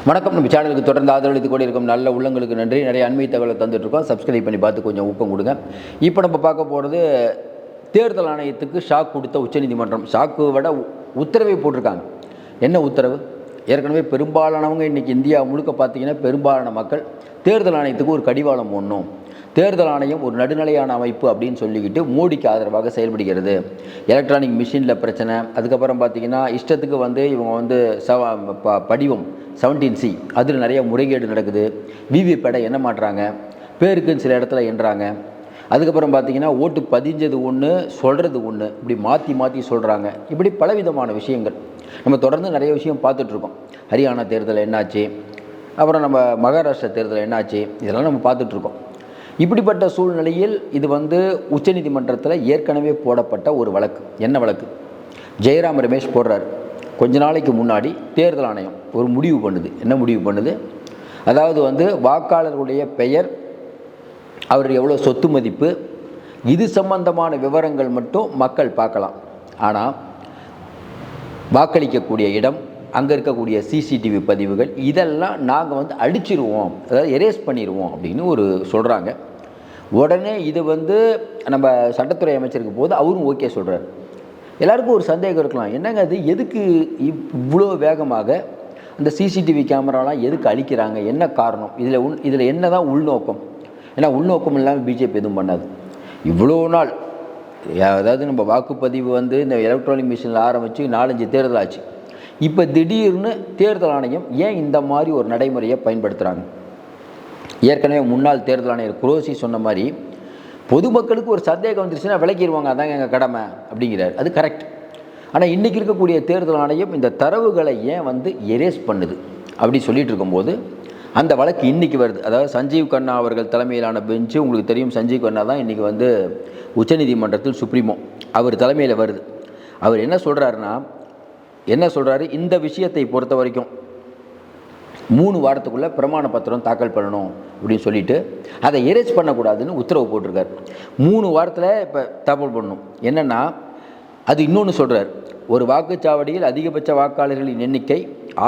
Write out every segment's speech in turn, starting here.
வணக்கம். நம்ம சேனலுக்கு தொடர்ந்து ஆதரவளித்து கொண்டு இருக்கும் நல்ல உள்ளங்களுக்கு நன்றி. நிறைய அண்மை தகவலை தந்துட்டுருக்கோம். சப்ஸ்கிரைப் பண்ணி பார்த்து கொஞ்சம் ஊக்கம் கொடுங்க. இப்போ நம்ம பார்க்க போகிறது தேர்தல் ஆணையத்துக்கு ஷாக் கொடுத்த உச்சநீதிமன்றம். ஷாக்கு விட உத்தரவை போட்டிருக்காங்க. என்ன உத்தரவு? ஏற்கனவே பெரும்பாலானவங்க இன்றைக்கி இந்தியா முழுக்க பார்த்தீங்கன்னா பெரும்பாலான மக்கள் தேர்தல் ஆணையத்துக்கு ஒரு கடிவாளம் போடணும், தேர்தல் ஆணையம் ஒரு நடுநிலையான அமைப்பு அப்படின்னு சொல்லிக்கிட்டு மோடிக்கு ஆதரவாக செயல்படுகிறது. எலக்ட்ரானிக் மிஷினில் பிரச்சனை, அதுக்கப்புறம் பார்த்திங்கன்னா இஷ்டத்துக்கு இவங்க படிவம் 17C அதில் நிறைய முறைகேடு நடக்குது. விவிபேடை எண்ண மாட்டுறாங்க, பேருக்குன்னு சில இடத்துல எண்ணுறாங்க. அதுக்கப்புறம் பார்த்திங்கன்னா ஓட்டு பதிஞ்சது ஒன்று, சொல்கிறது ஒன்று, இப்படி மாற்றி மாற்றி சொல்கிறாங்க. இப்படி பலவிதமான விஷயங்கள் நம்ம தொடர்ந்து நிறைய விஷயம் பார்த்துட்ருக்கோம். ஹரியானா தேர்தல் என்னாச்சு, அப்புறம் நம்ம மகாராஷ்டிரா தேர்தல் என்னாச்சு, இதெல்லாம் நம்ம பார்த்துட்ருக்கோம். இப்படிப்பட்ட சூழ்நிலையில் இது உச்சநீதிமன்றத்தில் ஏற்கனவே போடப்பட்ட ஒரு வழக்கு. என்ன வழக்கு? ஜெயராம் ரமேஷ் போடுறார். கொஞ்ச நாளைக்கு முன்னாடி தேர்தல் ஆணையம் ஒரு முடிவு பண்ணுது. என்ன முடிவு பண்ணுது? அதாவது வாக்காளர்களுடைய பெயர், அவர் எவ்வளோ சொத்து மதிப்பு, இது சம்பந்தமான விவரங்கள் மட்டும் மக்கள் பார்க்கலாம். ஆனால் வாக்களிக்கக்கூடிய இடம், அங்கே இருக்கக்கூடிய சிசிடிவி பதிவுகள், இதெல்லாம் நாங்கள் அழிச்சிருவோம், அதாவது எரேஸ் பண்ணிடுவோம் அப்படின்னு சொல்கிறாங்க. உடனே இது நம்ம சட்டத்துறை அமைச்சருக்கு போது அவரும் ஓகே சொல்கிறார். எல்லாருக்கும் ஒரு சந்தேகம் இருக்கலாம், என்னங்க அது, எதுக்கு இவ்வளோ வேகமாக அந்த சிசிடிவி கேமராலாம் எதுக்கு அழிக்கிறாங்க, என்ன காரணம், இதில் என்ன தான் உள்நோக்கம்? ஏன்னா உள்நோக்கம் இல்லாமல் பிஜேபி எதுவும் பண்ணாது. இவ்வளோ நாள் அதாவது நம்ம வாக்குப்பதிவு இந்த எலக்ட்ரானிக் மிஷினில் ஆரம்பித்து 4-5 தேர்தல் ஆச்சு. இப்போ திடீர்னு தேர்தல் ஆணையம் ஏன் இந்த மாதிரி ஒரு நடைமுறையை பயன்படுத்துகிறாங்க? ஏற்கனவே முன்னாள் தேர்தல் ஆணையர் குரோசி சொன்ன மாதிரி பொதுமக்களுக்கு ஒரு சந்தேகம் வந்துருச்சுன்னா விளக்கிடுவாங்க, அதாங்க எங்கள் கடமை அப்படிங்கிறார். அது கரெக்ட். ஆனால் இன்றைக்கி இருக்கக்கூடிய தேர்தல் ஆணையம் இந்த தரவுகளை ஏன் எரேஸ் பண்ணுது அப்படி சொல்லிட்டு இருக்கும்போது அந்த வழக்கு இன்றைக்கி வருது. அதாவது சஞ்சீவ் கண்ணா அவர்கள் தலைமையிலான பெஞ்சு, உங்களுக்கு தெரியும் சஞ்சீவ் கண்ணா தான் இன்றைக்கி உச்சநீதிமன்றத்தில் சுப்ரீமோ அவர் தலைமையில் வருது. அவர் என்ன சொல்கிறாரு, இந்த விஷயத்தை பொறுத்த வரைக்கும் 3 வாரத்துக்குள்ளே பிரமாண பத்திரம் தாக்கல் பண்ணணும் அப்படின்னு சொல்லிட்டு அதை எரேஸ் பண்ணக்கூடாதுன்னு உத்தரவு போட்டிருக்கார். 3 வாரத்தில் இப்போ தாக்கல் பண்ணணும். என்னென்னா அது இன்னொன்று சொல்கிறார், ஒரு வாக்குச்சாவடியில் அதிகபட்ச வாக்காளர்களின் எண்ணிக்கை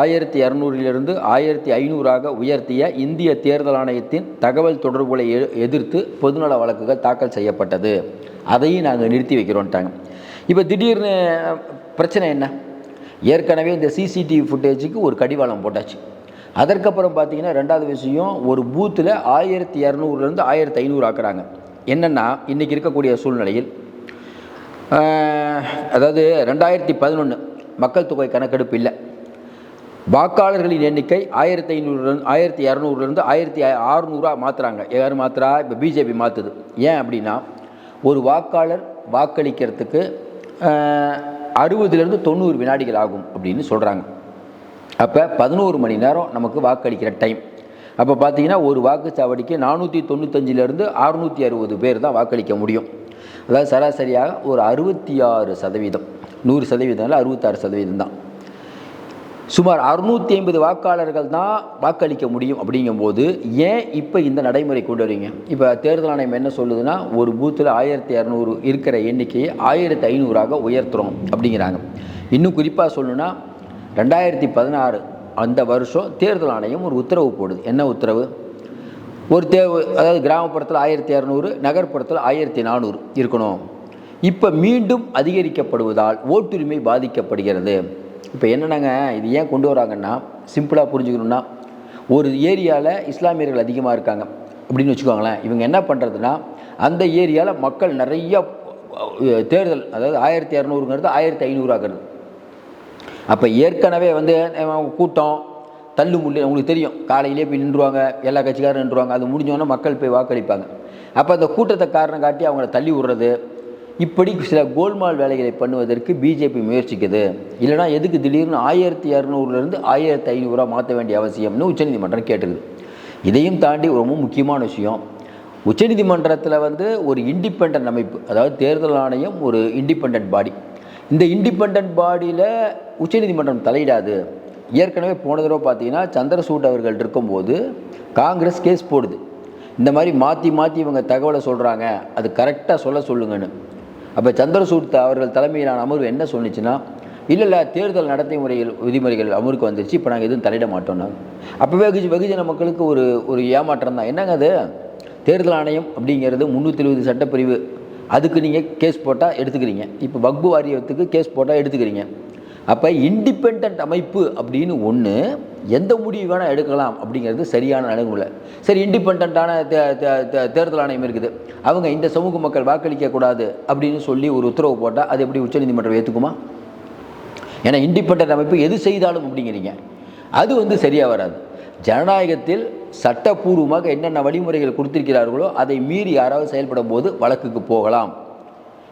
1200 1500 உயர்த்திய இந்திய தேர்தல் ஆணையத்தின் தகவல் தொடர்புகளை எதிர்த்து பொதுநல வழக்குகள் தாக்கல் செய்யப்பட்டது, அதையும் நாங்கள் நிறுத்தி வைக்கிறோன்ட்டாங்க. இப்போ திடீர்னு பிரச்சனை என்ன? ஏற்கனவே இந்த சிசிடிவி ஃபுட்டேஜுக்கு ஒரு கடிவாளம் போட்டாச்சு. அதற்கப்புறம் பார்த்திங்கன்னா ரெண்டாவது விஷயம், ஒரு பூத்தில் 1200 1500 ஆக்குறாங்க. என்னென்னா இன்றைக்கி இருக்கக்கூடிய சூழ்நிலையில் அதாவது 2011 மக்கள் தொகை கணக்கெடுப்பு இல்லை, வாக்காளர்களின் எண்ணிக்கை 1500 1200 1600 மாற்றுறாங்க. யார் மாற்றுறா? இப்போ பிஜேபி மாற்றுது. ஏன் அப்படின்னா ஒரு வாக்காளர் வாக்களிக்கிறதுக்கு 60 to 90 வினாடிகள் ஆகும் அப்படின்னு சொல்கிறாங்க. அப்போ 11 மணி நேரம் நமக்கு வாக்களிக்கிற டைம். அப்போ பார்த்தீங்கன்னா ஒரு வாக்குச்சாவடிக்கு 495 to 660 பேர் தான் வாக்களிக்க முடியும். அதாவது சராசரியாக ஒரு 66%, 100% 66% தான். சுமார் 650 வாக்காளர்கள் தான் வாக்களிக்க முடியும். அப்படிங்கும்போது ஏன் இப்போ இந்த நடைமுறை கொண்டு வரீங்க? இப்போ தேர்தல் ஆணையம் என்ன சொல்லுதுன்னா, ஒரு பூத்தில் 1200 இருக்கிற எண்ணிக்கையை 1500 உயர்த்துறோம் அப்படிங்கிறாங்க. இன்னும் குறிப்பாக சொல்லணுன்னா 2016 அந்த வருஷம் தேர்தல் ஆணையம் ஒரு உத்தரவு போடுது. என்ன உத்தரவு? ஒரு அதாவது கிராமப்புறத்தில் 1200, நகர்ப்புறத்தில் 1400 இருக்கணும். இப்போ மீண்டும் அதிகரிக்கப்படுவதால் ஓட்டுரிமை பாதிக்கப்படுகிறது. இப்போ என்னென்னாங்க, இது ஏன் கொண்டு வராங்கன்னா, சிம்பிளாக புரிஞ்சுக்கணுன்னா, ஒரு ஏரியாவில் இஸ்லாமியர்கள் அதிகமாக இருக்காங்க அப்படின்னு வச்சுக்கோங்களேன். இவங்க என்ன பண்ணுறதுன்னா, அந்த ஏரியாவில் மக்கள் நிறைய தேர்தல், அதாவது 1200 1500 ஆகிறது. அப்போ ஏற்கனவே கூட்டம் தள்ளு முள்ளு, உங்களுக்கு தெரியும், காலையிலே போய் நின்றுவாங்க, எல்லா கட்சிக்காரும் நின்றுவாங்க, அது முடிஞ்சோன்னா மக்கள் போய் வாக்களிப்பாங்க. அப்போ அந்த கூட்டத்தை காரணம் காட்டி அவங்கள தள்ளி விடுறது, இப்படி சில கோல்மால் வேலைகளை பண்ணுவதற்கு பிஜேபி முயற்சிக்குது. இல்லைனா எதுக்கு திடீர்னு 1200 1500 மாற்ற வேண்டிய அவசியம்னு உச்சநீதிமன்றம் கேட்டுக்குது. இதையும் தாண்டி ரொம்ப முக்கியமான விஷயம், உச்சநீதிமன்றத்தில் ஒரு இண்டிபெண்டன்ட் அமைப்பு, அதாவது தேர்தல் ஆணையம் ஒரு இண்டிபெண்டன்ட் பாடி. இந்த இண்டிபெண்டன்ட் பாடியில் உச்சநீதிமன்றம் தலையிடாது. ஏற்கனவே போன தடவை பார்த்தீங்கன்னா சந்திரசூட் அவர்கள் இருக்கும்போது காங்கிரஸ் கேஸ் போடுது, இந்த மாதிரி மாற்றி மாற்றி இவங்க தகவலை சொல்கிறாங்க, அது கரெக்டாக சொல்லுங்கன்னு. அப்போ சந்திரசூட் அவர்கள் தலைமையிலான அமர்வு என்ன சொன்னிச்சுன்னா, இல்லை தேர்தல் நடத்தை முறைகள் விதிமுறைகள் அமலுக்கு வந்துருச்சு, இப்போ நாங்கள் எதுவும் தலையிட மாட்டோம்னா. அப்போவே வெகுஜன மக்களுக்கு ஒரு ஒரு ஏமாற்றம் தான். என்னங்க அது, தேர்தல் ஆணையம் அப்படிங்கிறது 370 சட்டப்பிரிவு, அதுக்கு நீங்கள் கேஸ் போட்டால் எடுத்துக்கிறீங்க. இப்போ வக்பு வாரியத்துக்கு கேஸ் போட்டால் எடுத்துக்கிறீங்க. அப்போ இண்டிபெண்ட் அமைப்பு அப்படின்னு ஒன்று எந்த முடிவு வேணால் எடுக்கலாம் அப்படிங்கிறது சரியான அணுகுமுறை. சரி, இண்டிபெண்ட்டான தேர்தல் ஆணையம் இருக்குது, அவங்க இந்த சமூக மக்கள் வாக்களிக்கக்கூடாது அப்படின்னு சொல்லி ஒரு உத்தரவு போட்டால் அது எப்படி உச்சநீதிமன்றம் ஏற்றுக்குமா? ஏன்னா இண்டிபெண்ட் அமைப்பு எது செய்தாலும் அப்படிங்கிறீங்க, அது சரியாக வராது. ஜனநாயகத்தில் சட்டப்பூர்வமாக என்னென்ன வழிமுறைகள் கொடுத்திருக்கிறார்களோ அதை மீறி யாராவது செயல்படும் போது வழக்குக்கு போகலாம்.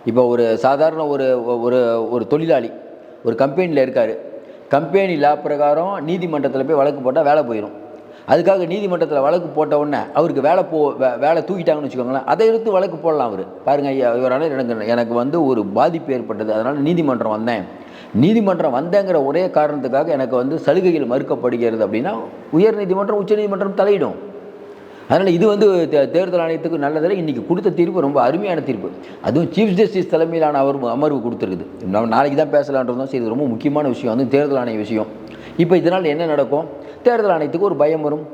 இப்போ ஒரு சாதாரண ஒரு தொழிலாளி ஒரு கம்பெனியில் இருக்கார், கம்பெனி லா பிரகாரம் நீதிமன்றத்தில் போய் வழக்கு போட்டால் வேலை போயிடும். அதுக்காக நீதிமன்றத்தில் வழக்கு போட்ட உடனே அவருக்கு வேலை தூக்கிட்டாங்கன்னு வச்சுக்கோங்களேன், அதை எடுத்து வழக்கு போடலாம். அவர் பாருங்கள், இவரால் எனக்கு ஒரு பாதிப்பு ஏற்பட்டது, அதனால் நீதிமன்றம் வந்தேன், நீதிமன்றம் வந்தேங்கிற ஒரே காரணத்துக்காக எனக்கு சலுகைகள் மறுக்கப்படுகிறது அப்படின்னா உயர் நீதிமன்றம் உச்ச நீதிமன்றம் தலையிடும். அதனால் இது தேர்தல் ஆணையத்துக்கு நல்லதில்லை. இன்றைக்கி கொடுத்த தீர்ப்பு ரொம்ப அருமையான தீர்ப்பு, அதுவும் சீஃப் ஜஸ்டிஸ் தலைமையிலான அமர்வு கொடுத்துருக்குது. நம்ம நாளைக்கு தான் பேசலான்றதும் சரி, இது ரொம்ப முக்கியமான விஷயம், தேர்தல் ஆணைய விஷயம். இப்போ இதனால் என்ன நடக்கும், தேர்தல் ஆணையத்துக்கு ஒரு பயம் வரும்.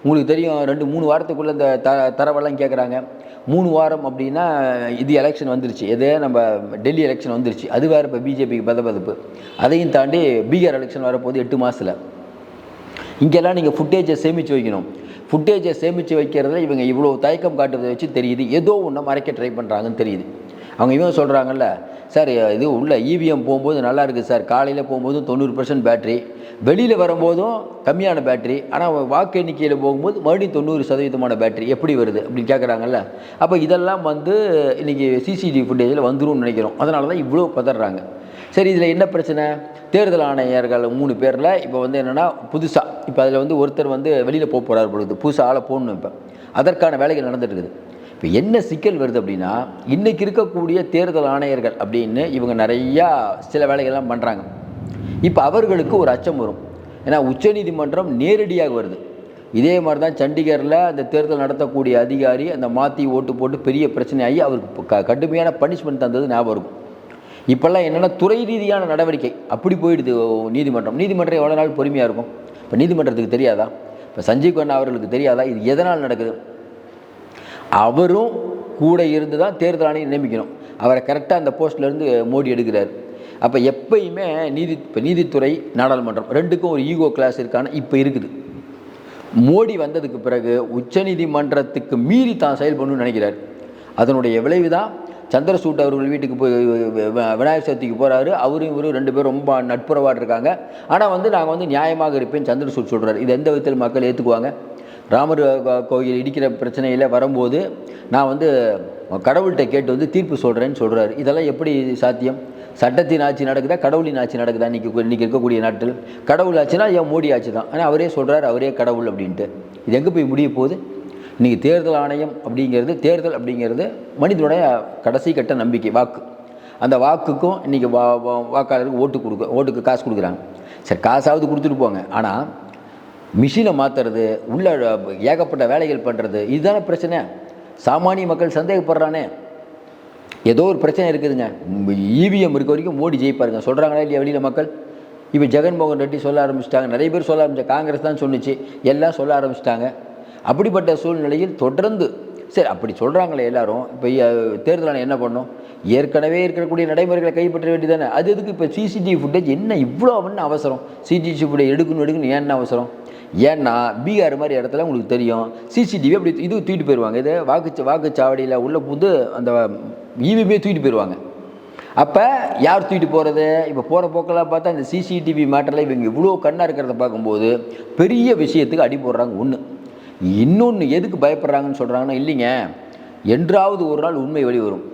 உங்களுக்கு தெரியும், 2-3 வாரத்துக்குள்ளே இந்த தரவெல்லாம் கேட்குறாங்க. 3 வாரம் அப்படின்னா இது எலெக்ஷன் வந்துருச்சு, எதே நம்ம டெல்லி எலெக்ஷன் வந்துருச்சு, அது வேறு இப்போ பிஜேபிக்கு பதப்பதப்பு. அதையும் தாண்டி பீகார் எலெக்ஷன் வரப்போது 8 மாதத்தில். இங்கெல்லாம் நீங்கள் ஃபுட்டேஜை சேமித்து வைக்கணும். ஃபுட்டேஜை சேமித்து வைக்கிறதுல இவங்க இவ்வளோ தயக்கம் காட்டுறதை வச்சு தெரியுது, ஏதோ ஒன்று மறைக்க ட்ரை பண்ணுறாங்கன்னு தெரியுது. இவங்க சொல்கிறாங்கல்ல, சார் இது உள்ள இவிஎம் போகும்போது நல்லா இருக்குது சார், காலையில் போகும்போதும் 90% பேட்ரி, வெளியில் வரும்போதும் கம்மியான பேட்ரி, ஆனால் வாக்கு எண்ணிக்கையில் போகும்போது மறுபடியும் 90% பேட்ரி எப்படி வருது அப்படின்னு கேட்குறாங்கல்ல. அப்போ இதெல்லாம் இன்றைக்கி சிசிடிவி ஃபுட்டேஜில் வந்துடும் நினைக்கிறோம். அதனால தான் இவ்வளோ பதறாங்க. சரி, இதில் என்ன பிரச்சனை, தேர்தல் ஆணையர்கள் 3 பேரில் இப்போ என்னென்னா புதுசாக இப்போ அதில் ஒருத்தர் வெளியில் போக போகிறார் பொழுது புதுசாக ஆளை போடணும். இப்போ அதற்கான வேலைகள் நடந்துட்டு இருக்குது. இப்போ என்ன சிக்கல் வருது அப்படின்னா, இன்றைக்கி இருக்கக்கூடிய தேர்தல் ஆணையர்கள் அப்படின்னு இவங்க நிறையா சில வேலைகள்லாம் பண்ணுறாங்க. இப்போ அவர்களுக்கு ஒரு அச்சம் வரும், ஏன்னா உச்சநீதிமன்றம் நேரடியாக வருது. இதே மாதிரி தான் சண்டிகரில் அந்த தேர்தல் நடத்தக்கூடிய அதிகாரி அந்த மாற்றி ஓட்டு போட்டு பெரிய பிரச்சனையாகி அவருக்கு கடுமையான பனிஷ்மெண்ட் தந்தது ஞாபகம் இருக்கும். இப்போல்லாம் என்னென்னா துறை ரீதியான நடவடிக்கை அப்படி போயிடுது நீதிமன்றம் எவ்வளோ நாள் பொறுமையாக இருக்கும்? இப்போ நீதிமன்றத்துக்கு தெரியாதா? இப்போ சஞ்சீவ் கண்ணா அவர்களுக்கு தெரியாதா இது எதனால் நடக்குது? அவரும் கூட இருந்து தான் தேர்தல் ஆணையம் நியமிக்கணும். அவரை கரெக்டாக அந்த போஸ்ட்லேருந்து மோடி எடுக்கிறார். அப்போ எப்பயுமே இப்போ நீதித்துறை நாடாளுமன்றம் ரெண்டுக்கும் ஒரு ஈகோ கிளாஸ் இருக்கான இப்போ இருக்குது. மோடி வந்ததுக்கு பிறகு உச்சநீதிமன்றத்துக்கு மீறி தான் செயல்படணும்னு நினைக்கிறார். அதனுடைய விளைவு தான் சந்திரசூட் அவர்கள் வீட்டுக்கு போய் விநாயகர் சதுர்த்திக்கு போகிறாரு. அவரும் இவரும் 2 பேரும் ரொம்ப நட்புறவாக இருக்காங்க. ஆனால் நாங்கள் நியாயமாக இருப்பேன் சந்திரசூட் சொல்கிறார். இது எந்த விதத்தில் மக்கள் ஏற்றுக்குவாங்க? ராமர் கோயில் இடிக்கிற பிரச்சனையில் வரும்போது நான் கடவுள்கிட்ட கேட்டு தீர்ப்பு சொல்கிறேன்னு சொல்கிறாரு. இதெல்லாம் எப்படி சாத்தியம்? சட்டத்தின் ஆட்சி நடக்குதா, கடவுளின் ஆட்சி நடக்குதா? இன்றைக்கி இருக்கக்கூடிய நாட்டில் கடவுள் ஆட்சினா ஏன் மோடி ஆட்சி தான். ஆனால் அவரே சொல்கிறார் அவரே கடவுள் அப்படின்ட்டு. இது எங்கே போய் முடிய போகுது? இன்றைக்கி தேர்தல் ஆணையம் அப்படிங்கிறது மனிதனுடைய கடைசி கட்ட நம்பிக்கை, வாக்கு. அந்த வாக்குக்கும் இன்றைக்கி வாக்காளருக்கு ஓட்டுக்கு காசு கொடுக்குறாங்க. சரி, காசாவது கொடுத்துட்டு போங்க, ஆனால் மிஷினை மாற்றுறது, உள்ள ஏகப்பட்ட வேலைகள் பண்ணுறது, இதுதானே பிரச்சனை. சாமானிய மக்கள் சந்தேகப்படுறானே, ஏதோ ஒரு பிரச்சனை இருக்குதுங்க. இவிஎம் இருக்க வரைக்கும் மோடி ஜெயிப்பாருங்க சொல்கிறாங்களா இல்லையா வெளியில் மக்கள்? இப்போ ஜெகன்மோகன் ரெட்டி சொல்ல ஆரம்பிச்சிட்டாங்க, நிறைய பேர் சொல்ல ஆரம்பிச்சாங்க, காங்கிரஸ் தான் சொன்னிச்சு, எல்லாம் சொல்ல ஆரம்பிச்சிட்டாங்க. அப்படிப்பட்ட சூழ்நிலையில் தொடர்ந்து சரி அப்படி சொல்கிறாங்களே எல்லாரும், இப்போ தேர்தல் ஆணையம் என்ன பண்ணணும்? ஏற்கனவே இருக்கக்கூடிய நடைமுறைகளை கைப்பற்ற வேண்டியதானே. அது எதுக்கு இப்போ சிசிடிவி ஃபுட்டேஜ் என்ன இவ்வளோ அவசரம்? சிசிடிவி ஃபுட்டேஜ் எடுக்கணும் ஏன்னா அவசரம்? ஏன்னா பீகார் மாதிரி இடத்துல உங்களுக்கு தெரியும், சிசிடிவி அப்படி இது தூக்கிட்டு போயிடுவாங்க. இது வாக்குச்சாவடியில் உள்ள புது அந்த இவிஎம்மே தூக்கிட்டு போயிடுவாங்க. அப்போ யார் தூக்கிட்டு போகிறது? இப்போ போகிற போக்கெல்லாம் பார்த்தா இந்த சிசிடிவி மேட்டரில் இவங்க இவ்வளோ கண்ணாக இருக்கிறத பார்க்கும்போது பெரிய விஷயத்துக்கு அடி போடுறாங்க. இன்னொன்று எதுக்கு பயப்படுறாங்கன்னு சொல்கிறாங்கன்னா, இல்லைங்க என்றாவது ஒரு நாள் உண்மை வெளிவரும்.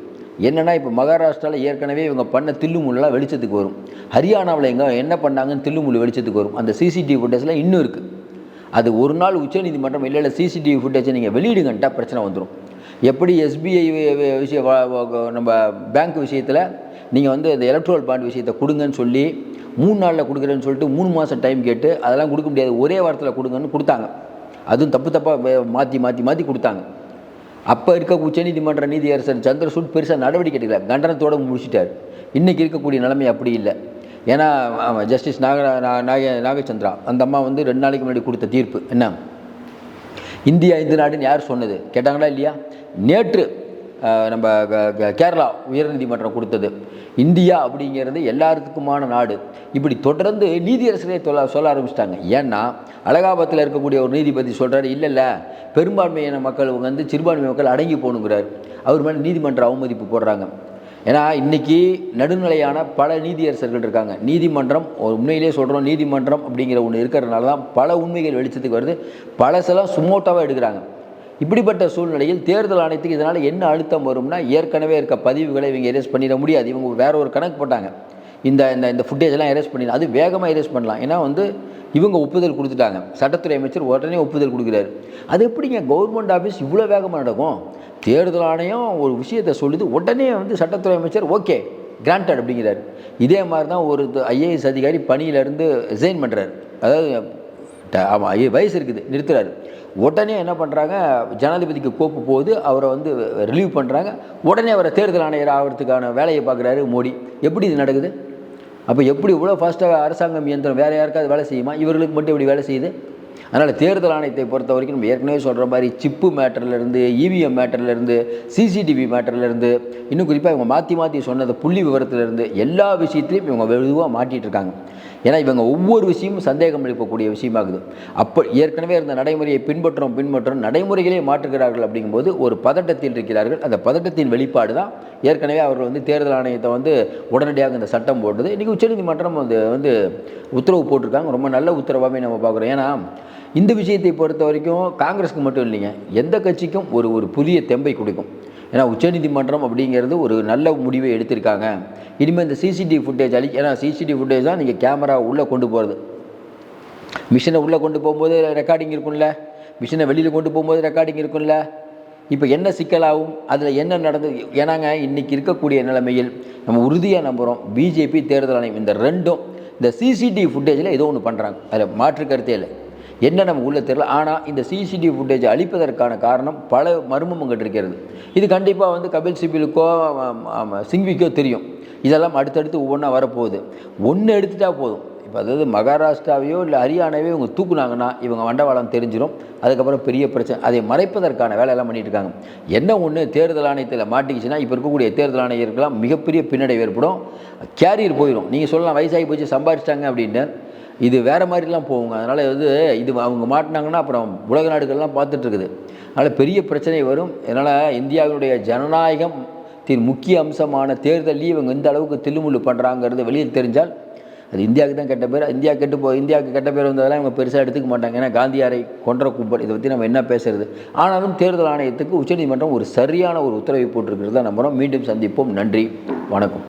என்னென்னா இப்போ மகாராஷ்டிராவில் ஏற்கனவே இவங்க பண்ண தில்லுமுல்லாம் வெளிச்சத்துக்கு வரும். ஹரியானாவில் என்ன பண்ணாங்கன்னு தில்லுமுள்ளு வெளிச்சத்துக்கு வரும். அந்த சிசிடிவி ஃபுட்டேஜ்லாம் இன்னும் இருக்குது. அது ஒரு நாள் உச்சநீதிமன்றம் இல்லை சிசிடிவி ஃபுட்டேஜை நீங்கள் வெளியிடுங்கன்ட்டா பிரச்சனை வந்துடும். எப்படி எஸ்பிஐ விஷயம் நம்ம பேங்க் விஷயத்தில் நீங்கள் இந்த எலக்ட்ரல் பாண்ட் விஷயத்தை கொடுங்கன்னு சொல்லி 3 நாளில் கொடுக்குறேன்னு சொல்லிட்டு 3 மாதம் டைம் கேட்டு அதெல்லாம் கொடுக்க முடியாது, ஒரே வாரத்தில் கொடுங்கன்னு கொடுத்தாங்க. அதுவும் தப்பாக மாற்றி கொடுத்தாங்க. அப்போ இருக்க உச்சநீதிமன்ற நீதியரசர் சந்திரசூட் பெருசாக நடவடிக்கை எடுக்கல, கண்டனத்தோடு முடிச்சிட்டார். இன்றைக்கி இருக்கக்கூடிய நிலைமை அப்படி இல்லை. ஏன்னா ஜஸ்டிஸ் நாகச்சந்திரா அந்த அம்மா வந்து 2 நாளைக்கு முன்னாடி கொடுத்த தீர்ப்பு என்ன, இந்தியா இந்து நாடுன்னு யார் சொன்னது கேட்டாங்களா இல்லையா? நேற்று நம்ம கேரளா உயர்நீதிமன்றம் கொடுத்தது. இந்தியா அப்படிங்கிறது எல்லாத்துக்குமான நாடு. இப்படி தொடர்ந்து நீதியரசரே சொல்ல ஆரம்பிச்சிட்டாங்க. ஏன்னா அலகாபாத்தில் இருக்கக்கூடிய ஒரு நீதிபதி சொல்கிறார், இல்லை பெரும்பான்மையான மக்கள் வந்து சிறுபான்மை மக்கள் அடங்கி போகணுங்கிறார். அவர் மேலே நீதிமன்ற அவமதிப்பு போடுறாங்க. ஏன்னா இன்றைக்கி நடுநிலையான பல நீதியரசர்கள் இருக்காங்க. நீதிமன்றம் உண்மையிலே சொல்கிறோம், நீதிமன்றம் அப்படிங்கிற ஒன்று இருக்கிறதுனால தான் பல உண்மைகள் வெளிச்சத்துக்கு வருது, பழசெல்லாம் சுமோட்டாவாக எடுக்கிறாங்க. இப்படிப்பட்ட சூழ்நிலையில் தேர்தல் ஆணையத்துக்கு இதனால் என்ன அழுத்தம் வரும்னா, ஏற்கனவே இருக்க பதிவுகளை இவங்க எரேஸ் பண்ணிட முடியாது. இவங்க வேற ஒரு கணக்கு போட்டாங்க, இந்த இந்த ஃபுட்டேஜெல்லாம் எரேஸ் பண்ணிடலாம், அது வேகமாக எரேஸ் பண்ணலாம். ஏன்னா வந்து இவங்க ஒப்புதல் கொடுத்துட்டாங்க, சட்டத்துறை அமைச்சர் உடனே ஒப்புதல் கொடுக்குறாரு. அது எப்படிங்க கவர்மெண்ட் ஆஃபீஸ் இவ்வளோ வேகமாக நடக்கும்? தேர்தல் ஆணையம் ஒரு விஷயத்தை சொல்லுது, உடனே வந்து சட்டத்துறை அமைச்சர் ஓகே கிராண்டட் அப்படிங்கிறார். இதே மாதிரி தான் ஒரு ஐஏஎஸ் அதிகாரி பணியிலேருந்து ரிசைன் பண்ணுறாரு. அதாவது வயசு இருக்குது, நிறுத்துறாரு. உடனே என்ன பண்ணுறாங்க, ஜனாதிபதிக்கு கோப்பு போகுது, அவரை வந்து ரிலீவ் பண்ணுறாங்க. உடனே அவரை தேர்தல் ஆணையர் ஆகிறதுக்கான வேலையை பார்க்குறாரு மோடி. எப்படி இது நடக்குது? அப்போ எப்படி இவ்வளோ ஃபாஸ்ட்டாக அரசாங்கம் இயந்திரம் வேறு யாருக்காவது வேலை செய்யுமா? இவர்களுக்கு மட்டும் எப்படி வேலை செய்யுது? அதனால் தேர்தல் ஆணையத்தை பொறுத்த வரைக்கும் நம்ம ஏற்கனவே சொல்கிற மாதிரி சிப்பு மேட்டர்லேருந்து, இவிஎம் மேட்டர்லேருந்து, சிசிடிவி மேட்டர்லேருந்து, இன்னும் குறிப்பாக இவங்க மாற்றி சொன்னது புள்ளி விவரத்துலேருந்து எல்லா விஷயத்துலையும் இவங்க வெகுவாக மாட்டிகிட்டு இருக்காங்க. ஏன்னா இவங்க ஒவ்வொரு விஷயமும் சந்தேகம் எழுப்பக்கூடிய விஷயமாகுது. அப்போ ஏற்கனவே இருந்த நடைமுறையை பின்பற்றும் நடைமுறைகளே மாற்றுகிறார்கள். அப்படிங்கும்போது ஒரு பதட்டத்தில் இருக்கிறார்கள். அந்த பதட்டத்தின் வெளிப்பாடு தான் ஏற்கனவே அவர்கள் வந்து தேர்தல் ஆணையத்தை வந்து உடனடியாக இந்த சட்டம் போட்டது. இன்றைக்கி உச்சநீதிமன்றம் வந்து உத்தரவு போட்டிருக்காங்க. ரொம்ப நல்ல உத்தரவாகவே நம்ம பார்க்குறோம். ஏன்னா இந்த விஷயத்தை பொறுத்த வரைக்கும் காங்கிரஸுக்கு மட்டும் இல்லைங்க, எந்த கட்சிக்கும் ஒரு புதிய தெம்பை கொடுக்கும். ஏன்னா உச்சநீதிமன்றம் அப்படிங்கிறது ஒரு நல்ல முடிவை எடுத்திருக்காங்க. இனிமேல் இந்த சிசிடிவி ஃபுட்டேஜ் ஏன்னா சிசிடிவி ஃபுட்டேஜ் தான் நீங்கள் கேமரா உள்ளே கொண்டு போகிறது. மிஷினை உள்ளே கொண்டு போகும்போது ரெக்கார்டிங் இருக்கும்ல, மிஷினை வெளியில் கொண்டு போகும்போது ரெக்கார்டிங் இருக்கும்ல. இப்போ என்ன சிக்கலாகும், அதில் என்ன நடந்தது? ஏன்னாங்க இன்றைக்கி இருக்கக்கூடிய நிலைமையில் நம்ம உறுதியாக நம்புகிறோம், பிஜேபி தேர்தல் ஆணையம் இந்த ரெண்டும் இந்த சிசிடிவி ஃபுட்டேஜில் ஏதோ ஒன்று பண்ணுறாங்க. அதில் மாற்று கருத்தே இல்லை. என்ன நம்ம உள்ளே தெரியல. ஆனால் இந்த சிசிடிவி ஃபுட்டேஜ் அளிப்பதற்கான காரணம் பல மர்மம் அங்கிட்டு இருக்கிறது. இது கண்டிப்பாக வந்து கபில் சிபிலுக்கோ சிங்விக்கோ தெரியும். இதெல்லாம் அடுத்தடுத்து ஒவ்வொன்றா வரப்போகுது. ஒன்று எடுத்துட்டா போதும். இப்போ அதாவது மகாராஷ்டிராவையோ இல்லை ஹரியானாவையோ இவங்க தூக்குனாங்கன்னா இவங்க வண்டவாளம் தெரிஞ்சிடும். அதுக்கப்புறம் பெரிய பிரச்சனை. அதை மறைப்பதற்கான வேலையெல்லாம் பண்ணிட்டு இருக்காங்க. என்ன ஒன்று தேர்தல் ஆணையத்தில் மாட்டிக்கிச்சுன்னா இப்போ இருக்கக்கூடிய தேர்தல் ஆணையருக்கெல்லாம் மிகப்பெரிய பின்னடைவு ஏற்படும். கேரியர் போயிடும். நீங்கள் சொல்லலாம் வயசாகி போச்சு சம்பாதிச்சிட்டாங்க அப்படின்னு, இது வேறு மாதிரிலாம் போகுங்க. அதனால் இது அவங்க மாட்டினாங்கன்னா அப்புறம் உலக நாடுகள்லாம் பார்த்துட்ருக்குது. அதனால் பெரிய பிரச்சனை வரும். அதனால் இந்தியாவினுடைய ஜனநாயகத்தின் முக்கிய அம்சமான தேர்தலையும் இவங்க எந்த அளவுக்கு தில்லுமுள்ளு பண்ணுறாங்கிறது வெளியில் தெரிஞ்சால் அது இந்தியாவுக்கு தான் கெட்ட பேர். இந்தியாவுக்கு கெட்ட பேர் வந்ததெல்லாம் இவங்க பெருசாக எடுத்துக்க மாட்டாங்க. ஏன்னா காந்தியாரை கொன்ற கும்பல், இதை பற்றி நம்ம என்ன பேசுறது. ஆனாலும் தேர்தல் ஆணையத்துக்கு உச்சநீதிமன்றம் ஒரு சரியான ஒரு உத்தரவை போட்டிருக்கிறது தான் நம்புகிறோம். மீண்டும் சந்திப்போம். நன்றி, வணக்கம்.